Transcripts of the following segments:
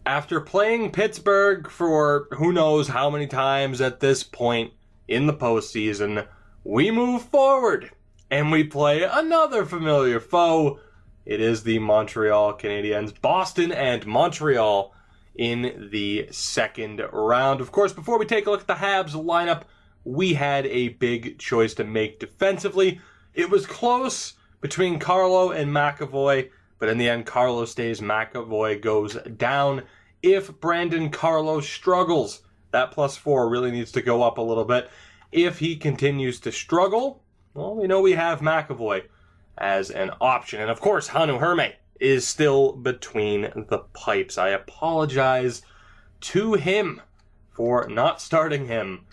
After playing Pittsburgh for who knows how many times at this point in the postseason, we move forward and we play another familiar foe. It is the Montreal Canadiens, Boston and Montreal in the second round. Of course, before we take a look at the Habs lineup, we had a big choice to make defensively. It was close between Carlo and McAvoy, but in the end, Carlo stays, McAvoy goes down. If Brandon Carlo struggles, that +4 really needs to go up a little bit. If he continues to struggle, well, we know we have McAvoy as an option. And of course, Hanu Herme is still between the pipes. I apologize to him for not starting him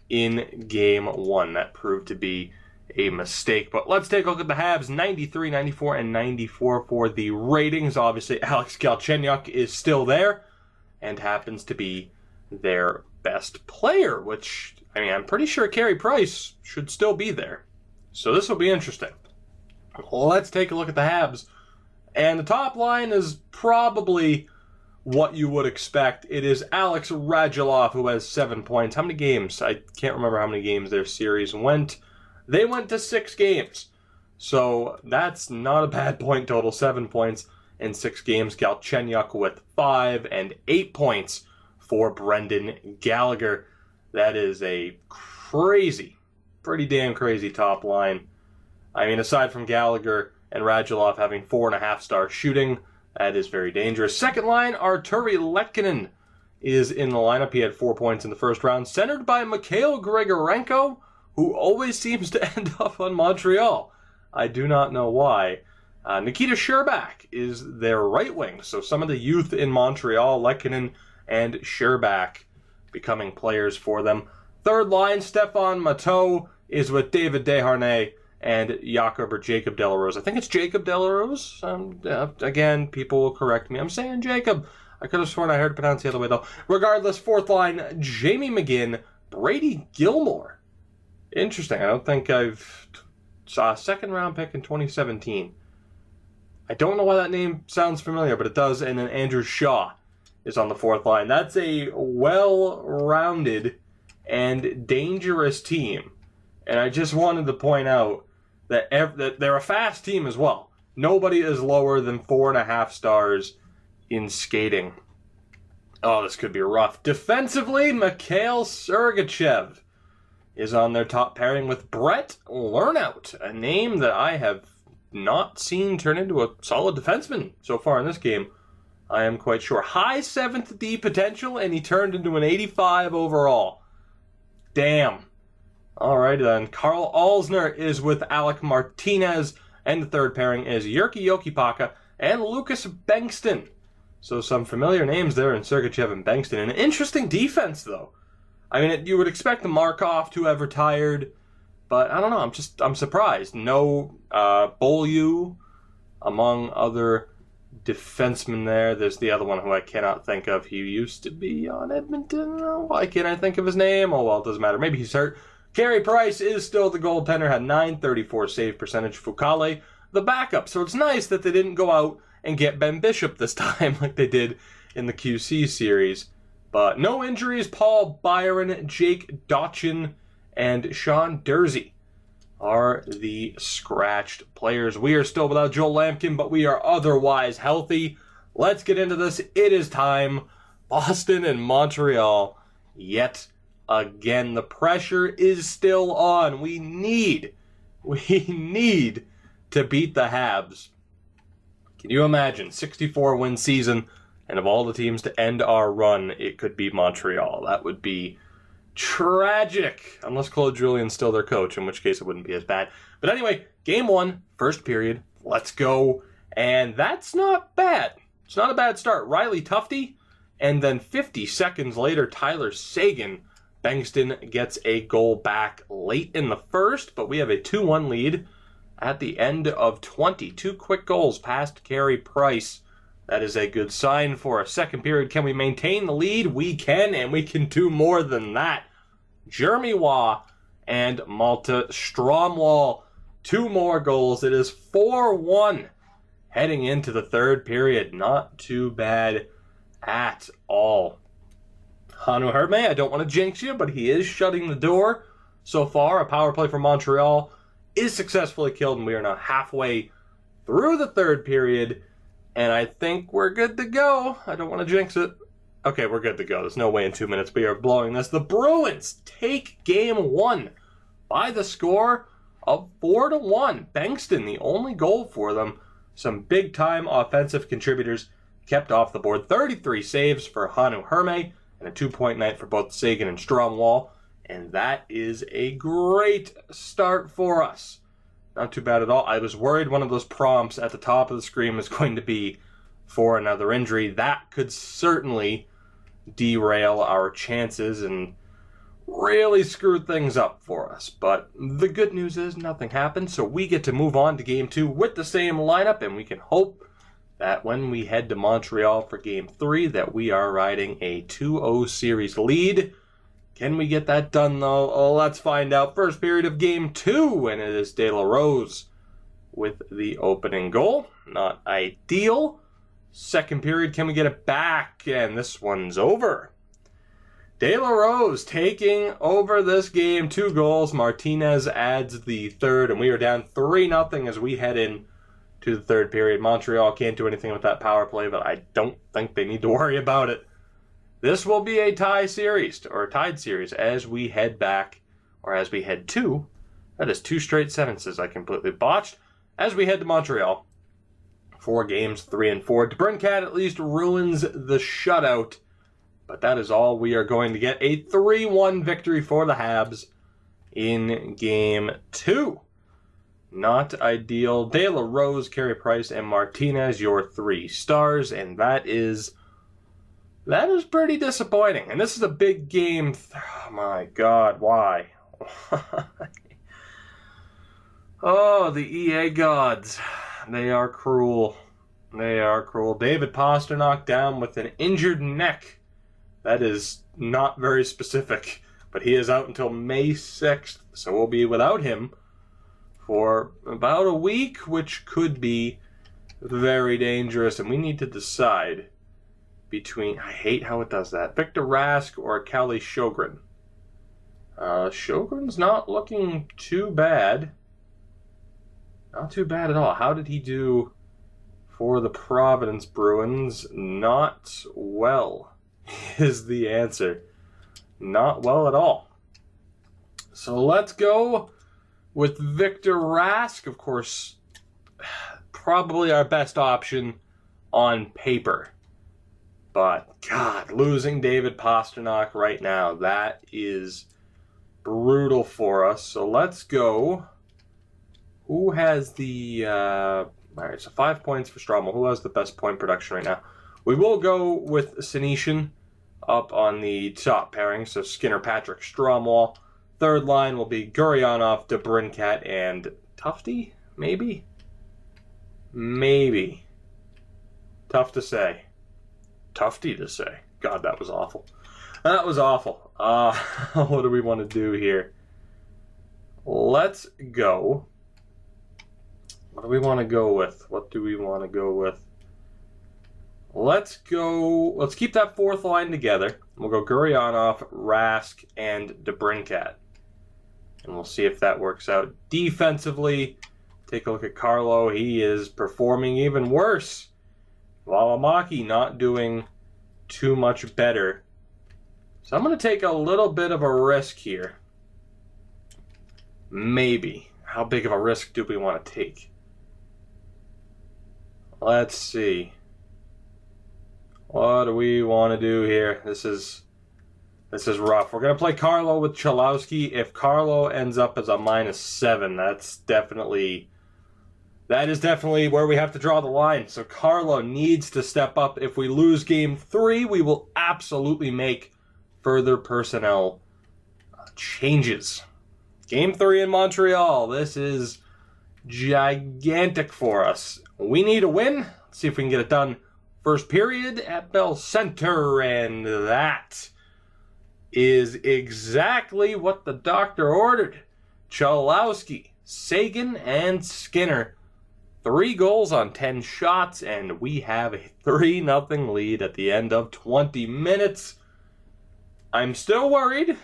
in Game 1. That proved to be a mistake. But let's take a look at the Habs. 93, 94, and 94 for the ratings. Obviously, Alex Galchenyuk is still there and happens to be their best player, which, I mean, I'm pretty sure Carey Price should still be there. So this will be interesting. Let's take a look at the Habs. And the top line is probably what you would expect. It is Alex Radulov, who has 7 points. How many games? I can't remember how many games their series went. They went to 6 games. So that's not a bad point total. 7 points in 6 games. Galchenyuk with 5 and 8 points for Brendan Gallagher. That is a crazy, pretty damn crazy top line. I mean, aside from Gallagher and Radulov having 4.5-star shooting, that is very dangerous. Second line, Arturi Lekkinen is in the lineup. He had 4 points in the first round, centered by Mikhail Grigorenko, who always seems to end up on Montreal. I do not know why. Nikita Sherbak is their right wing, so some of the youth in Montreal, Lekkinen and Sherbak, becoming players for them. Third line, Stefan Matteau is with David Desharnais and Jakob or Jacob Delarose. I think it's Jacob Delarose. Again, people will correct me. I'm saying Jacob. I could have sworn I heard it pronounced the other way, though. Regardless, fourth line, Jamie McGinn, Brady Gilmore. Interesting. I don't think I've saw a second-round pick in 2017. I don't know why that name sounds familiar, but it does. And then Andrew Shaw is on the fourth line. That's a well-rounded and dangerous team. And I just wanted to point out that they're a fast team as well. Nobody is lower than 4.5 stars in skating. Oh, this could be rough. Defensively, Mikhail Sergachev is on their top pairing with Brett Lernout, a name that I have not seen turn into a solid defenseman so far in this game. I am quite sure. High 7th D potential, and he turned into an 85 overall. Damn. Alright then. Carl Alsner is with Alec Martinez, and the third pairing is Jyrki Jokipaka and Lucas Bengtsson. So some familiar names there in Sergachev and Bengtsson. An interesting defense, though. I mean, you would expect the Markov to have retired, but I don't know. I'm surprised. No Beaulieu among other defensemen there. There's the other one who I cannot think of. He used to be on Edmonton. Why can't I think of his name? Oh, well, it doesn't matter. Maybe he's hurt. Carey Price is still the goaltender, had .934 save percentage. Foucault, the backup. So it's nice that they didn't go out and get Ben Bishop this time like they did in the QC series. But no injuries. Paul Byron, Jake Dotchin, and Sean Dursey are the scratched players. We are still without Joel Lampkin, but we are otherwise healthy. Let's get into this. It is time. Boston and Montreal yet again. The pressure is still on. We need to beat the Habs. Can you imagine? 64-win season, and of all the teams to end our run, it could be Montreal. That would be tragic. Unless Claude Julien's still their coach, in which case it wouldn't be as bad. But anyway, game 1, first period. Let's go. And that's not bad. It's not a bad start. Riley Tufte, and then 50 seconds later, Tyler Seguin. Bengtsson gets a goal back late in the first, but we have a 2-1 lead at the end of 20. 2 quick goals past Carey Price. That is a good sign for a second period. Can we maintain the lead? We can, and we can do more than that. Jeremy Waugh and Malta Stromwall. 2 more goals. It is 4-1 heading into the third period. Not too bad at all. Hanu Herme, I don't want to jinx you, but he is shutting the door so far. A power play for Montreal is successfully killed, and we are now halfway through the third period, and I think we're good to go. I don't want to jinx it. Okay, we're good to go. There's no way in 2 minutes we are blowing this. The Bruins take game one by the score of 4-1. Bankston, the only goal for them. Some big-time offensive contributors kept off the board. 33 saves for Hanu Herme, and a 2-point night for both Sagan and Stromwall. And that is a great start for us. Not too bad at all. I was worried one of those prompts at the top of the screen was going to be for another injury. That could certainly derail our chances and really screw things up for us. But the good news is nothing happened, so we get to move on to game two with the same lineup, and we can hope that when we head to Montreal for game three that we are riding a 2-0 series lead. Can we get that done, though? Oh, let's find out. First period of game two, and it is De La Rose with the opening goal. Not ideal. Second period, can we get it back? And this one's over. De La Rose taking over this game. 2 goals. Martinez adds the third, and we are down 3-0 as we head in to the third period. Montreal can't do anything with that power play, but I don't think they need to worry about it. This will be a tied series as we head back, or as we head to. That is 2 straight sentences I completely botched. As we head to Montreal for games 3 and 4. DeBrincat at least ruins the shutout, but that is all we are going to get. A 3-1 victory for the Habs in game 2. Not ideal. De La Rose, Carey Price, and Martinez, your 3 stars, and that is pretty disappointing. And this is a big game. Oh my God, why? Oh, the EA gods. They are cruel. They are cruel. David Pastrnak down with an injured neck. That is not very specific, but he is out until May 6th, so we'll be without him for about a week, which could be very dangerous, and we need to decide between, I hate how it does that, Victor Rask or Kalle Sjogren. Sjogren's not looking too bad. Not too bad at all. How did he do for the Providence Bruins? Not well is the answer. Not well at all. So let's go with Victor Rask. Of course, probably our best option on paper. But, God, losing David Pastrnak right now, that is brutal for us. So let's go. Who has the... all right, so 5 points for Stromel. Who has the best point production right now? We will go with Senyshyn up on the top pairing. So Skinner, Patrick, Stromwall. Third line will be Gurionov, DeBrincat, and Tufte? Maybe? Maybe. Tough to say. Tufte to say. God, that was awful. That was awful. What do we want to do here? Let's go. What do we want to go with? What do we want to go with? Let's go. Let's keep that fourth line together. We'll go Gurionov, Rask, and DeBrincat. And we'll see if that works out. Defensively, take a look at Carlo. He is performing even worse. Valimaki not doing too much better. So I'm going to take a little bit of a risk here. Maybe. How big of a risk do we want to take? Let's see. What do we want to do here? This is rough. We're going to play Carlo with Cholowski. If Carlo ends up as a -7, that is definitely where we have to draw the line. So Carlo needs to step up. If we lose game 3, we will absolutely make further personnel changes. Game 3 in Montreal. This is gigantic for us. We need a win. Let's see if we can get it done. First period at Bell Center, and that is exactly what the doctor ordered. Cholowski, Sagan, and Skinner 3 goals on 10 shots, and we have a 3-0 lead at the end of 20 minutes. I'm still worried.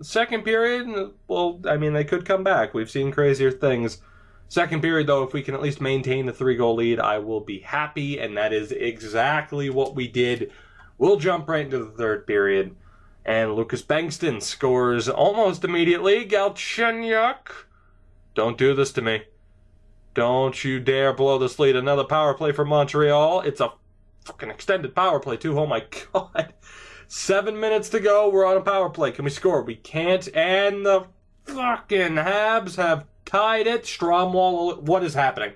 Second period, well, I mean, they could come back. We've seen crazier things. Second period, though, if we can at least maintain the 3-goal lead, I will be happy, and that is exactly what we did. We'll jump right into the third period, and Lucas Bengtsson scores almost immediately. Galchenyuk, don't do this to me. Don't you dare blow this lead. Another power play for Montreal. It's a fucking extended power play, too. Oh, my God. 7 minutes to go. We're on a power play. Can we score? We can't. And the fucking Habs have tied it. Stromwall. What is happening?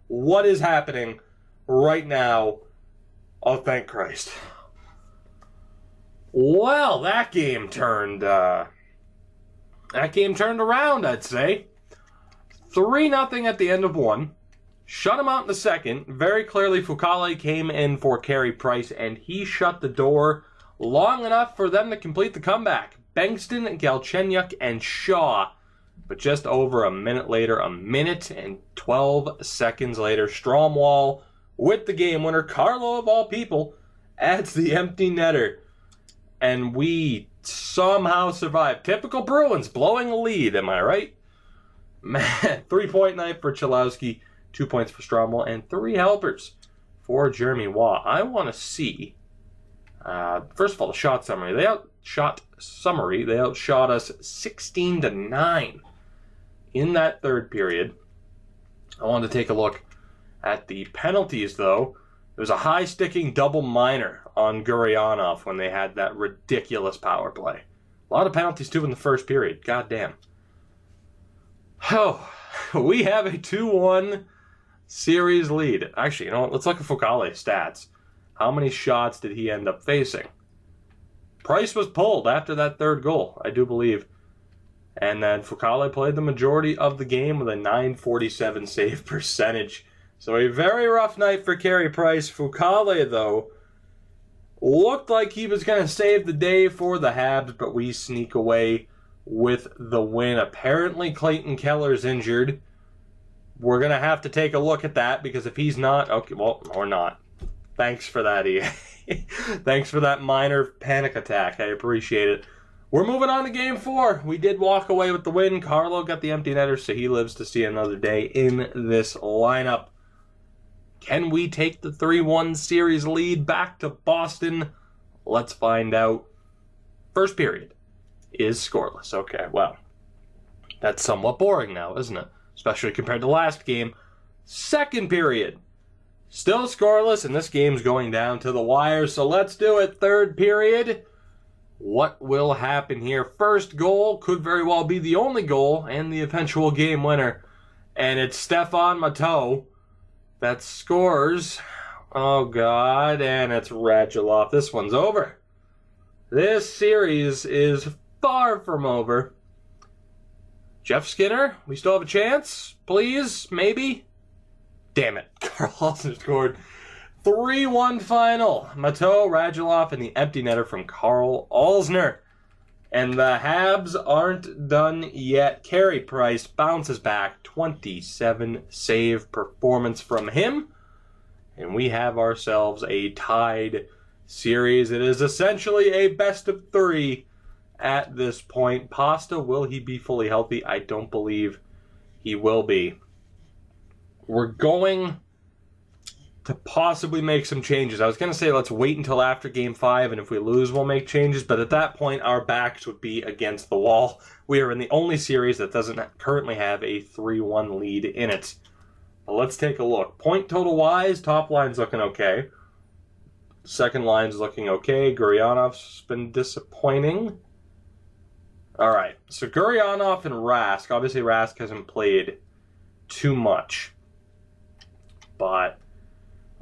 What is happening right now? Oh, thank Christ. Well, that game turned around, I'd say. 3-0 at the end of one. Shut him out in the second. Very clearly, Fucale came in for Carey Price, and he shut the door long enough for them to complete the comeback. Bengtsson, Galchenyuk, and Shaw. But just over a minute later, a minute and 12 seconds later, Stromwall, with the game winner, Carlo of all people, adds the empty netter. And we somehow survive. Typical Bruins, blowing a lead, am I right? Man, 3-point night for Cholowski, 2 points for Stromwall, and 3 helpers for Jeremy Waugh. I want to see, first of all, the shot summary. They outshot us 16-9 in that third period. I wanted to take a look at the penalties, though. There was a high-sticking double minor on Gurianov when they had that ridiculous power play. A lot of penalties, too, in the first period. God damn. Oh, we have a 2-1 series lead. Actually, you know what? Let's look at Fucale's stats. How many shots did he end up facing? Price was pulled after that third goal, I do believe. And then Fucale played the majority of the game with a .947 save percentage. So a very rough night for Carey Price. Fucale, though, looked like he was going to save the day for the Habs, but we sneak away with the win. Apparently Clayton Keller's injured. We're going to have to take a look at that, because if he's not, okay, well, or not. Thanks for that, EA. Thanks for that minor panic attack. I appreciate it. We're moving on to Game 4. We did walk away with the win. Carlo got the empty netter, so he lives to see another day in this lineup. Can we take the 3-1 series lead back to Boston? Let's find out. First period is scoreless. Okay, well, that's somewhat boring now, isn't it? Especially compared to last game. Second period, still scoreless, and this game's going down to the wire, so let's do it. Third period, what will happen here? First goal could very well be the only goal and the eventual game winner, and it's Stefan Matteau that scores. Oh, God, and it's Radulov. This one's over. This series is far from over. Jeff Skinner, we still have a chance? Please? Maybe? Damn it. Carl Alsner scored. 3-1 final. Matteau, Radulov, and the empty netter from Carl Alsner. And the Habs aren't done yet. Carey Price bounces back. 27 save performance from him. And we have ourselves a tied series. It is essentially a best of 3 at this point. Pasta, will he be fully healthy? I don't believe he will be. We're going to possibly make some changes. I was going to say let's wait until after Game 5, and if we lose, we'll make changes. But at that point, our backs would be against the wall. We are in the only series that doesn't currently have a 3-1 lead in it. But let's take a look. Point total-wise, top line's looking okay. Second line's looking okay. Gurianov's been disappointing. All right, so Gurianov and Rask. Obviously, Rask hasn't played too much. But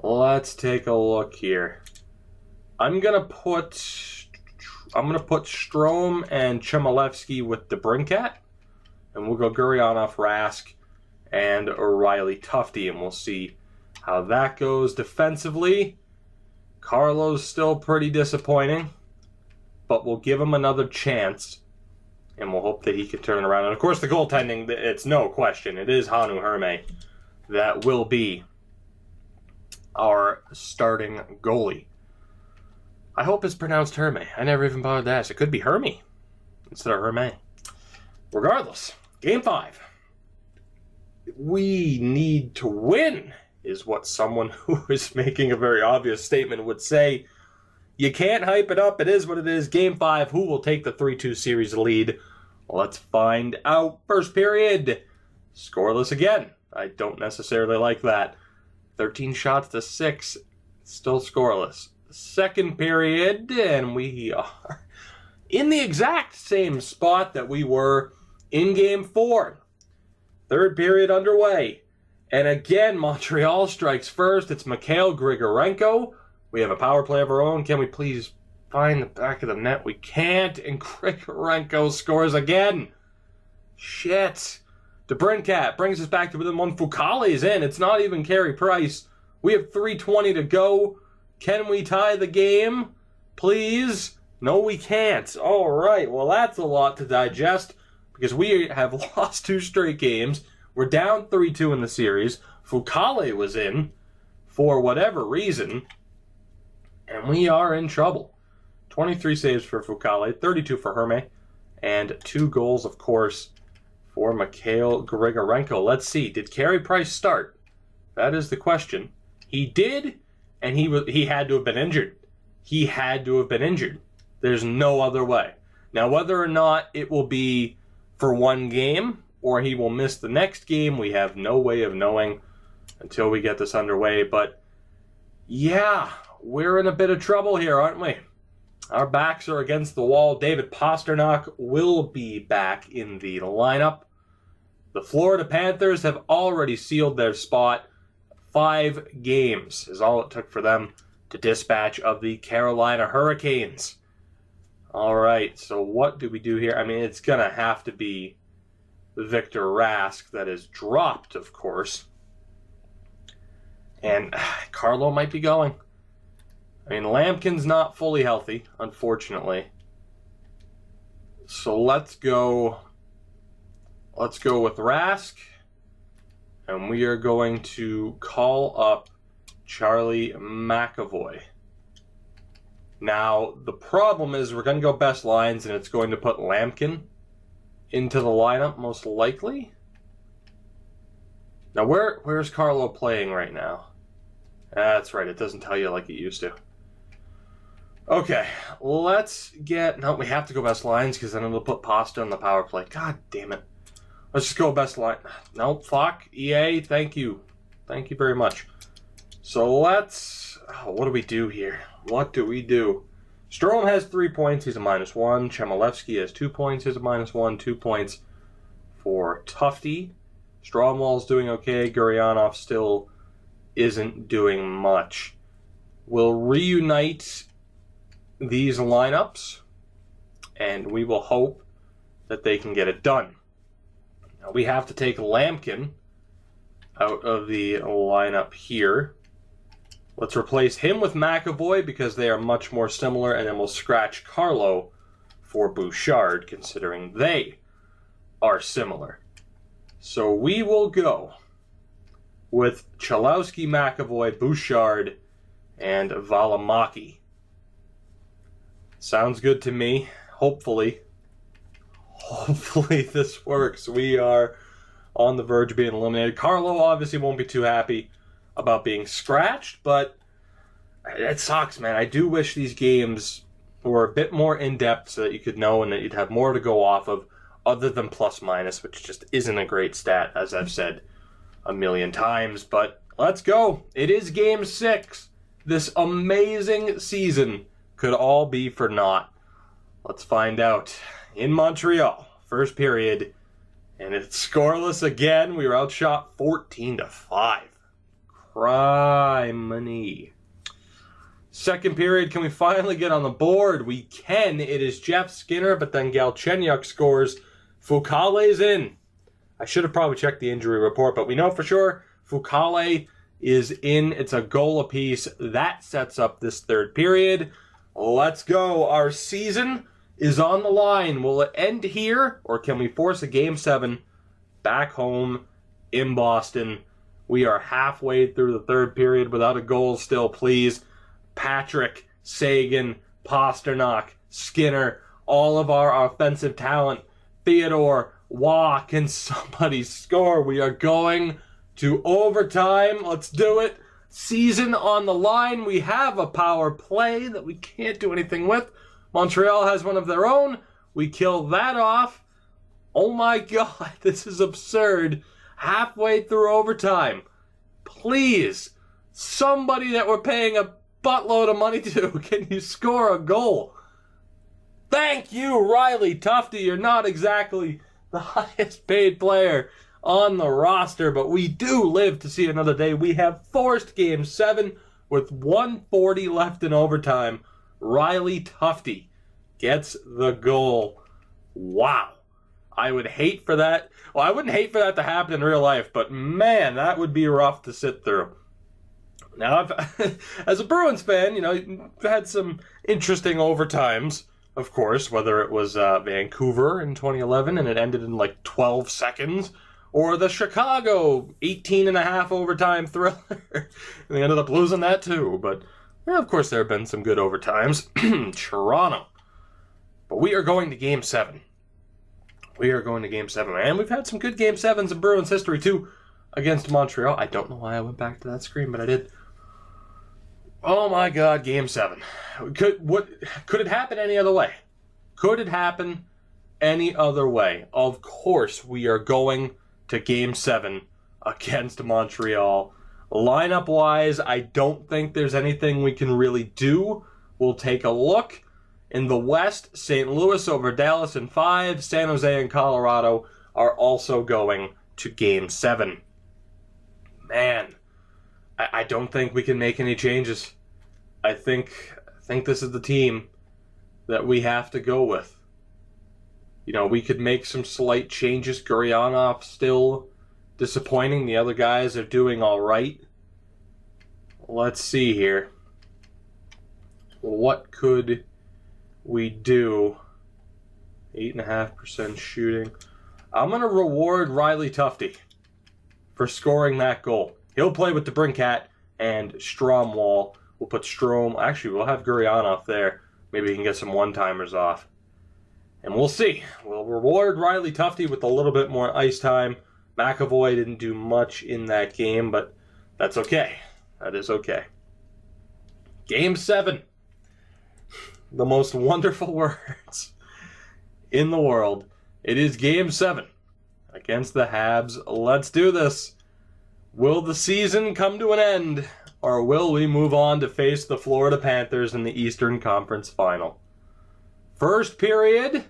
let's take a look here. I'm gonna put Strome and Chmelevski with DeBrincat, and we'll go Gurianov, Rask, and O'Reilly Tufte, and we'll see how that goes defensively. Carlo's still pretty disappointing, but we'll give him another chance, and we'll hope that he can turn it around. And of course, the goaltending, it's no question. It is Hanu Herme that will be our starting goalie. I hope it's pronounced Herme. I never even bothered to ask. It could be Hermie instead of Herme. Regardless, Game 5. We need to win, is what someone who is making a very obvious statement would say. You can't hype it up. It is what it is. Game 5, who will take the 3-2 series lead? Let's find out. First period, scoreless again. I don't necessarily like that. 13 shots to 6, still scoreless. Second period, and we are in the exact same spot that we were in Game 4. Third period underway. And again, Montreal strikes first. It's Mikhail Grigorenko. We have a power play of our own. Can we please find the back of the net? We can't. And Grigorenko scores again. Shit. DeBrincat brings us back to within one. Fucale's in. It's not even Carey Price. We have 3:20 to go. Can we tie the game? Please? No, we can't. All right. Well, that's a lot to digest because we have lost 2 straight games. We're down 3-2 in the series. Fucale was in for whatever reason, and we are in trouble. 23 saves for Fucale, 32 for Herme, and 2 goals, of course, for Mikhail Grigorenko. Let's see. Did Carey Price start? That is the question. He did, and he had to have been injured. He had to have been injured. There's no other way. Now, whether or not it will be for one game or he will miss the next game, we have no way of knowing until we get this underway. But, yeah, we're in a bit of trouble here, aren't we? Our backs are against the wall. David Pastrnak will be back in the lineup. The Florida Panthers have already sealed their spot. 5 games is all it took for them to dispatch of the Carolina Hurricanes. All right, so what do we do here? I mean, it's going to have to be Victor Rask that is dropped, of course. And Carlo might be going. I mean, Lampkin's not fully healthy, unfortunately. So let's go with Rask. And we are going to call up Charlie McAvoy. Now, the problem is we're going to go best lines, and it's going to put Lampkin into the lineup, most likely. Now, where's Carlo playing right now? That's right, it doesn't tell you like it used to. Okay, let's get... No, we have to go best lines, because then it'll put Pasta on the power play. God damn it. Let's just go best line. Nope, fuck. EA, thank you. Thank you very much. So let's... Oh, what do we do here? What do we do? Strome has 3 points. He's a -1. Chmelevski has 2 points. He's a -1. 2 points for Tufty. Stromwall's doing okay. Guryanov still isn't doing much. We'll reunite these lineups, and we will hope that they can get it done. Now, we have to take Lampkin out of the lineup here. Let's replace him with McAvoy because they are much more similar, and then we'll scratch Carlo for Bouchard, considering they are similar. So we will go with Chalowski, McAvoy, Bouchard, and Valimaki. Sounds good to me. Hopefully this works. We are on the verge of being eliminated. Carlo obviously won't be too happy about being scratched, but it sucks, man. I do wish these games were a bit more in-depth so that you could know and that you'd have more to go off of other than plus-minus, which just isn't a great stat, as I've said a million times. But let's go. It is Game 6. This amazing season could all be for naught. Let's find out. In Montreal, first period, and it's scoreless again. We were outshot 14-5. Criminy. Second period, can we finally get on the board? We can. It is Jeff Skinner, but then Galchenyuk scores. Fucale's in. I should have probably checked the injury report, but we know for sure Fucale is in. It's a goal apiece. That sets up this third period. Let's go. Our season is on the line. Will it end here, or can we force a Game 7 back home in Boston? We are halfway through the third period without a goal still, please. Patrick, Sagan, Pasternak, Skinner, all of our offensive talent. Theodore, Waugh, can somebody score? We are going to overtime. Let's do it. Season on the line. We have a power play that we can't do anything with. Montreal has one of their own. We kill that off. Oh my God, this is absurd. Halfway through overtime. Please, somebody that we're paying a buttload of money to, can you score a goal? Thank you, Riley Tufte. You're not exactly the highest paid player on the roster, but we do live to see another day. We have forced Game 7 with 1:40 left in overtime. Riley Tufte gets the goal. Wow. I would hate for that. Well, I wouldn't hate for that to happen in real life, but man, that would be rough to sit through. Now, as a Bruins fan, you've had some interesting overtimes, of course, whether it was Vancouver in 2011 and it ended in like 12 seconds, or the Chicago 18-and-a-half overtime thriller. And they ended up losing that too, but of course there have been some good overtimes. Toronto. But we are going to Game 7. We are going to Game 7, and we've had some good Game 7s in Bruins history, too, against Montreal. I don't know why I went back to that screen, but I did. Oh, my God, Game 7. Could it happen any other way? Could it happen any other way? Of course, we are going to Game 7 against Montreal. Lineup-wise, I don't think there's anything we can really do. We'll take a look. In the West, St. Louis over Dallas in 5. San Jose and Colorado are also going to Game 7. Man, I don't think we can make any changes. I think this is the team that we have to go with. We could make some slight changes. Gurianov still disappointing. The other guys are doing all right. Let's see here. What could we do? 8.5% shooting. I'm going to reward Riley Tufte for scoring that goal. He'll play with DeBrincat and Stromwall. We'll put Strome. Actually, we'll have Gurianov there. Maybe he can get some one-timers off. And we'll see. We'll reward Riley Tufte with a little bit more ice time. McAvoy didn't do much in that game, but that's okay. That is okay. Game 7. The most wonderful words in the world. It is Game 7 against the Habs. Let's do this. Will the season come to an end, or will we move on to face the Florida Panthers in the Eastern Conference Final? First period,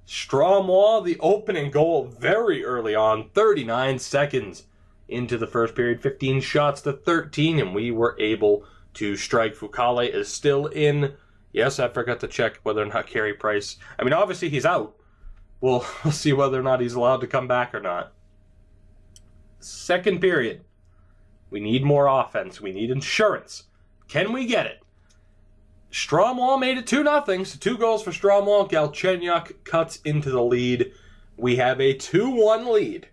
Stromwall, the opening goal very early on, 39 seconds into the first period, 15 shots to 13, and we were able to strike. Fukale is still in. Yes, I forgot to check whether or not Carey Price... obviously he's out. We'll see whether or not he's allowed to come back or not. Second period. We need more offense. We need insurance. Can we get it? Stromwall made it 2-0. So 2 goals for Stromwall. Galchenyuk cuts into the lead. We have a 2-1 lead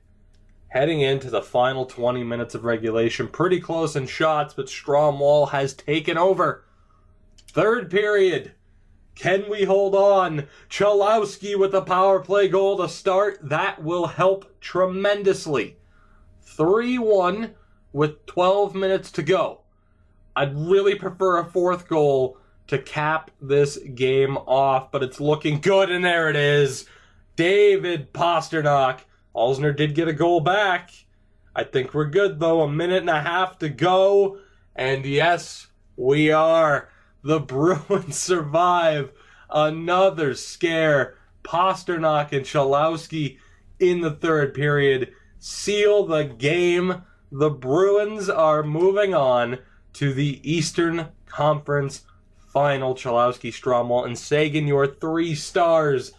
heading into the final 20 minutes of regulation. Pretty close in shots, but Stromwall has taken over. Third period. Can we hold on? Cholowski with a power play goal to start. That will help tremendously. 3-1 with 12 minutes to go. I'd really prefer a fourth goal to cap this game off, but it's looking good, and there it is. David Pasternak. Alzner did get a goal back. I think we're good, though. 1.5 minutes to go. And yes, we are. The Bruins survive another scare. Pasternak and Cholowski in the third period seal the game. The Bruins are moving on to the Eastern Conference Final. Cholowski, Stromwall, and Sagan, your 3 stars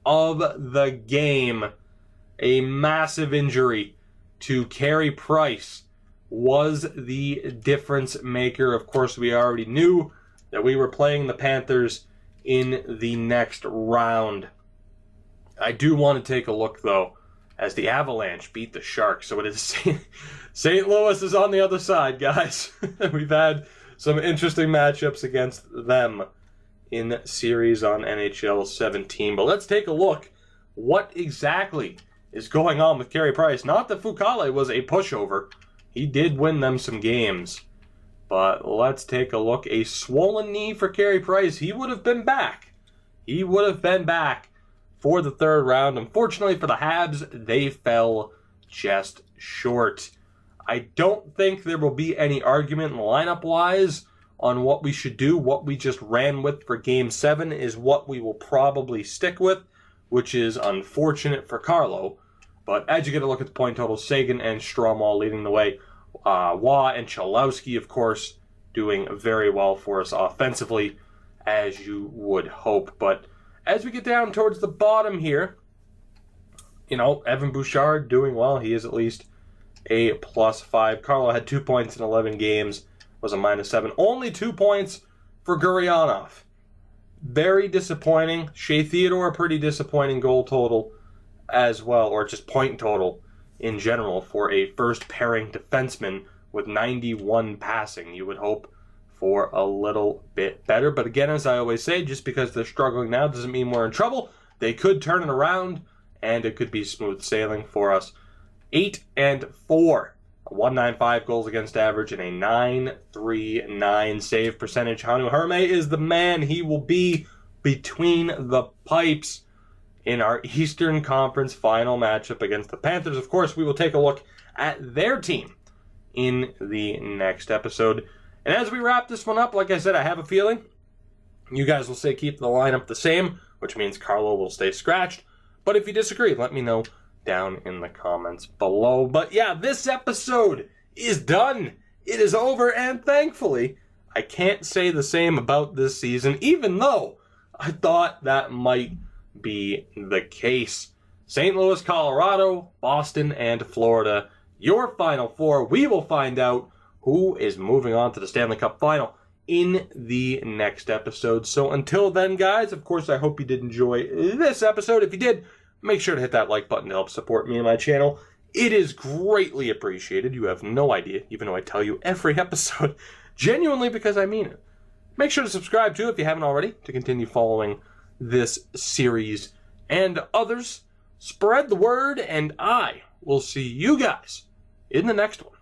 of the game. A massive injury to Carey Price was the difference maker. Of course, we already knew that we were playing the Panthers in the next round. I do want to take a look, though, as the Avalanche beat the Sharks. So it is St. Louis is on the other side, guys. We've had some interesting matchups against them in series on NHL 17. But let's take a look what exactly is going on with Carey Price. Not that Fucale was a pushover. He did win them some games. But let's take a look. A swollen knee for Carey Price. He would have been back. He would have been back for the third round. Unfortunately for the Habs, they fell just short. I don't think there will be any argument lineup-wise on what we should do. What we just ran with for Game 7 is what we will probably stick with, which is unfortunate for Carlo. But as you get a look at the point total, Sagan and Stromall leading the way. Waugh and Chalowski, of course, doing very well for us offensively, as you would hope. But as we get down towards the bottom here, Evan Bouchard doing well. He is at least a +5. Carlo had 2 points in 11 games, was a -7. Only 2 points for Gurionov. Very disappointing. Shea Theodore, a pretty disappointing goal total as well, or just point total in general for a first pairing defenseman with 91 passing. You would hope for a little bit better. But again, as I always say, just because they're struggling now doesn't mean we're in trouble. They could turn it around, and it could be smooth sailing for us. 8-4. A 195 goals against average and a 939 save percentage. Hanu Herme is the man. He will be between the pipes in our Eastern Conference final matchup against the Panthers. Of course, we will take a look at their team in the next episode. And as we wrap this one up, like I said, I have a feeling you guys will say keep the lineup the same, which means Carlo will stay scratched. But if you disagree, let me know down in the comments below. But yeah, this episode is done. It is over, and thankfully, I can't say the same about this season, even though I thought that might be the case. St. Louis, Colorado, Boston, and Florida, your Final Four. We will find out who is moving on to the Stanley Cup Final in the next episode. So until then, guys, of course, I hope you did enjoy this episode. If you did, make sure to hit that like button to help support me and my channel. It is greatly appreciated. You have no idea, even though I tell you every episode, genuinely because I mean it. Make sure to subscribe, too, if you haven't already, to continue following this series and others. Spread the word, and I will see you guys in the next one.